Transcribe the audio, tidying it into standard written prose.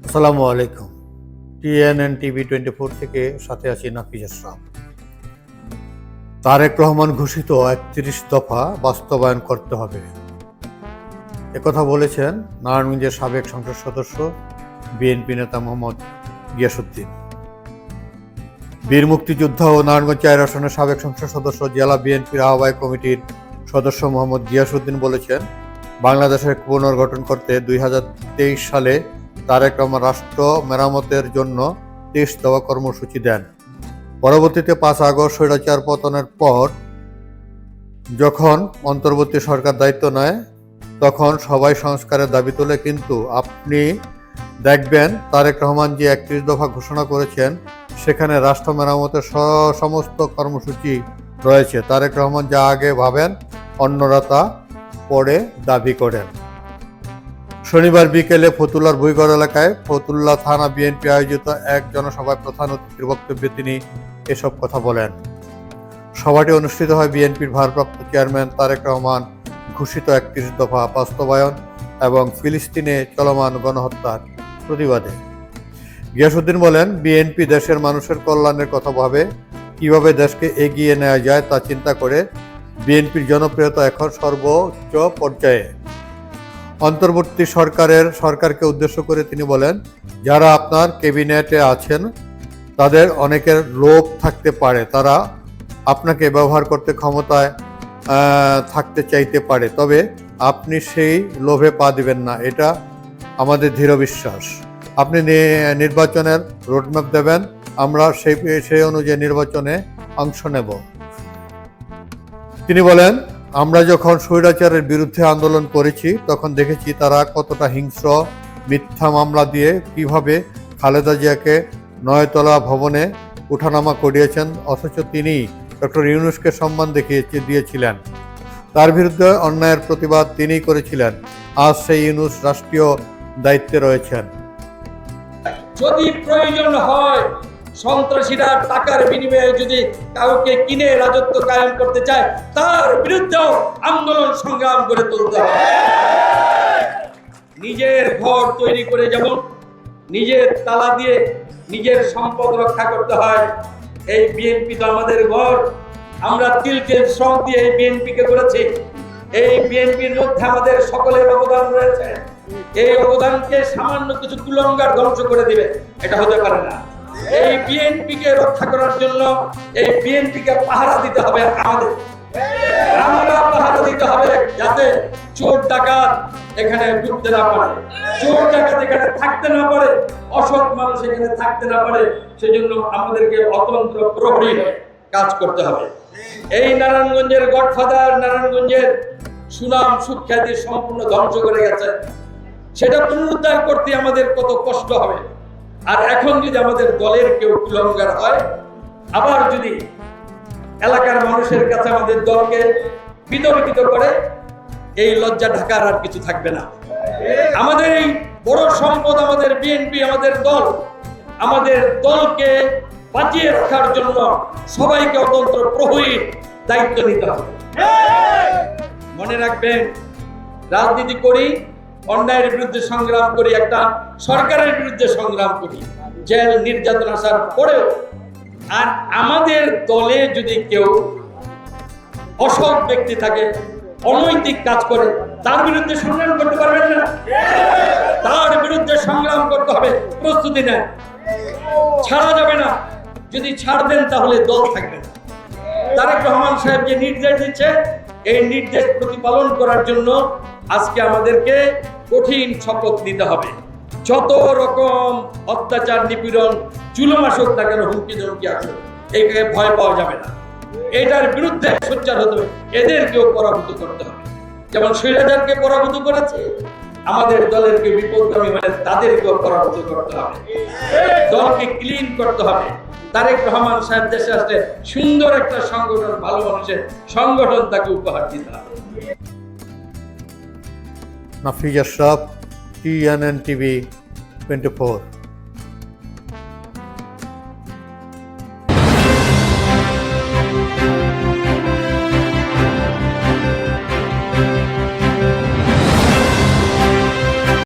আসসালামু আলাইকুম। TNN TV 24 থেকে সাথে আছি নাফিজ আশরাফ। তারেক রহমান ঘোষিত ৩১ দফা বাস্তবায়ন করতে হবে, একথা বলেছেন নারায়ণগঞ্জের সাবেক সংসদ সদস্য বিএনপি নেতা মোহাম্মদ গিয়াসউদ্দিন। বীর মুক্তিযোদ্ধা ও নারায়ণগঞ্জ ৪ আসনের সাবেক সংসদ সদস্য, জেলা বিএনপির আহ্বায়ক কমিটির সদস্য মোহাম্মদ গিয়াসউদ্দিন বলেছেন, বাংলাদেশের পুনর্গঠন করতে ২০২৩ সালে তারেক রহমান রাষ্ট্র মেরামতের জন্য ৩০ দফা কর্মসূচি দেন। পরবর্তীতে ৫ আগস্ট স্বৈরাচার পতনের পর যখন অন্তর্বর্তী সরকার দায়িত্ব নেয় তখন সবাই সংস্কারের দাবি তোলে, কিন্তু আপনি দেখবেন তারেক রহমান যে ৩১ দফা ঘোষণা করেছেন সেখানে রাষ্ট্র মেরামতের সমস্ত কর্মসূচি রয়েছে। তারেক রহমান যা আগে ভাবেন অন্যরা তা পরে দাবি করেন। শনিবার বিকেলে ফতুল্লার ভুইগড় এলাকায় ফতুল্লা থানা বিএনপি আয়োজিত এক জনসভায় প্রধান অতিথির বক্তব্যে তিনি এসব কথা বলেন। সভাটি অনুষ্ঠিত হয় বিএনপির ভারপ্রাপ্ত চেয়ারম্যান তারেক রহমান ঘোষিত ৩১ দফা বাস্তবায়ন এবং ফিলিস্তিনে চলমান গণহত্যার প্রতিবাদে। গিয়াসউদ্দিন বলেন, বিএনপি দেশের মানুষের কল্যাণের কথা ভাবে, কিভাবে দেশকে এগিয়ে নেওয়া যায় তা চিন্তা করে। বিএনপির জনপ্রিয়তা এখন সর্বোচ্চ পর্যায়ে। অন্তর্বর্তী সরকারকে উদ্দেশ্য করে তিনি বলেন, যারা আপনার ক্যাবিনেটে আছেন তাদের অনেকের লোভ থাকতে পারে, তারা আপনাকে ব্যবহার করতে ক্ষমতায় থাকতে চাইতে পারে, তবে আপনি সেই লোভে পা দিবেন না, এটা আমাদের দৃঢ় বিশ্বাস। আপনি নির্বাচনের রোডম্যাপ দেবেন, আমরা সেই অনুযায়ী নির্বাচনে অংশ নেব। তিনি বলেন, আমরা যখন স্বৈরাচারের বিরুদ্ধে আন্দোলন করেছি তখন দেখেছি তারা কতটা হিংস্র, মিথ্যা মামলা দিয়ে কিভাবে খালেদা জিয়াকে ৯তলা ভবনে উঠানামা করিয়েছেন, অথচ তিনি ডক্টর ইউনূসকে সম্মান দিয়েছিলেন। তার বিরুদ্ধে অন্যায়ের প্রতিবাদ তিনিই করেছিলেন। আজ সেই ইউনূস রাষ্ট্রীয় দায়িত্বে রয়েছেন। যদি প্রয়োজন হয় সন্ত্রাসীরা টাকার বিনিময়ে যদি কাউকে কিনে রাজত্ব কায়েম করতে চায়, তার বিরুদ্ধেও আন্দোলন সংগ্রাম করে তুলতে হবে। নিজের ঘর তৈরি করে যেমন নিজের তালা দিয়ে নিজের সম্পদ রক্ষা করতে হয়, এই বিএনপি তো আমাদের ঘর। আমরা তিল শ্রম দিয়ে এই বিএনপিকে করেছি। এই বিএনপির মধ্যে আমাদের সকলের অবদান রয়েছে। এই অবদানকে সামান্য কিছু কুলঙ্গার ধ্বংস করে দিবে, এটা হতে পারে না। এই বিএনপিকে রক্ষা করার জন্য এই বিএনপিকে পাহারা দিতে হবে। আমরা পাহারা দিতে হবে যাতে চোর ডাকাত এখানে ঢুকতে না পারে, চোর ডাকাত এখানে থাকতে না পারে, অসৎ মানুষ এখানে থাকতে না পারে। সেজন্য আমাদেরকে অতন্ত্র প্রহরী হয়ে কাজ করতে হবে। এই নারায়ণগঞ্জের গডফাদার, নারায়ণগঞ্জের সুনাম সুখ্যাতি সম্পূর্ণ ধ্বংস করে গেছে, সেটা পুনরুদ্ধার করতে আমাদের কত কষ্ট হবে। আর এখন যদি আমাদের দলের কেউ কুলঙ্গার হয়, আবার যদি এলাকার মানুষের কাছে আমাদের দলকে বিতর্কিত করে, এই লজ্জা ঢাকার আর কিছু থাকবে না। আমাদের এই বড় সম্পদ আমাদের বিএনপি, আমাদের দল। আমাদের দলকে বাঁচিয়ে রাখার জন্য সবাইকে অতন্ত্র প্রহরীর দায়িত্ব নিতে হবে। মনে রাখবেন, রাজনীতি করি, অন্যায়ের বিরুদ্ধে সংগ্রাম করি, একটা সরকারের বিরুদ্ধে সংগ্রাম করি, জেল নির্যাতন আসার পরেও। আর আমাদের দলে যদি কেউ অসৎ ব্যক্তি থাকে, অনৈতিক কাজ করে, তার বিরুদ্ধে সংগ্রাম করতে পারবেন না। তার বিরুদ্ধে সংগ্রাম করতে হবে, প্রস্তুতি নেন, ছাড়া যাবে না। যদি ছাড় দেন তাহলে দল থাকবে না। তারেক রহমান সাহেব যে নির্দেশ দিচ্ছে, এই নির্দেশ প্রতিপালন করার জন্য আজকে আমাদেরকে কঠিন শপথ নিতে হবে। যত রকম অত্যাচার, নিপীড়ন, জুলুম আসুক না কেন, হুমকি ধমকি আসুক, একে ভয় পাওয়া যাবে না। এটার বিরুদ্ধে সোচ্চার হতে হবে, এদেরকেও পরাভূত করতে হবে। যেমন স্বৈরাচারকে পরাভূত করেছে, আমাদের দলের কেউ বিপদগামী হলে তাদেরকেও পরাভূত করতে হবে। দলকে ক্লিন করতে হবে। তারেক রহমান সাহেব দেশে আসলে সুন্দর একটা সংগঠন, ভালো মানুষের সংগঠন তাকে উপহার দিতে হবে। Nafiz Ashraf, TNN TV 24।